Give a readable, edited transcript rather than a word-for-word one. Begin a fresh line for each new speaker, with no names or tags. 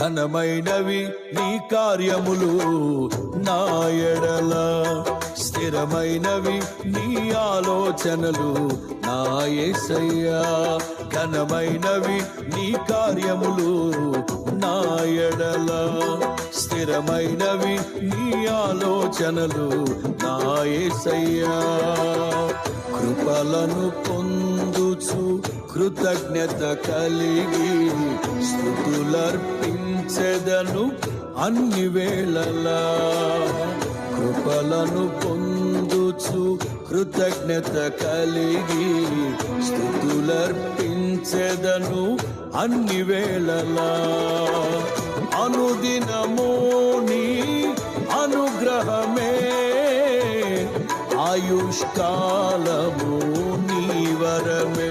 ఘనమైనవి నీ కార్యములు నా ఎడల, స్థిరమైనవి నీ ఆలోచనలు నా యేసయ్యా. ఘనమైనవి నీ కార్యములు నా ఎడల, స్థిరమైనవి నీ ఆలోచనలు నా యేసయ్యా. కృపలను పొందుచు కృతజ్ఞత కలిగి స్తుతులర్పించెదను అన్ని వేళలా. కృపలను పొందుచు కృతజ్ఞత కలిగి స్తుతులర్పించెదను అన్ని వేళలా. అనుదినము నీ అనుగ్రహమే, ఆయుష్కాలము నీ వరమే.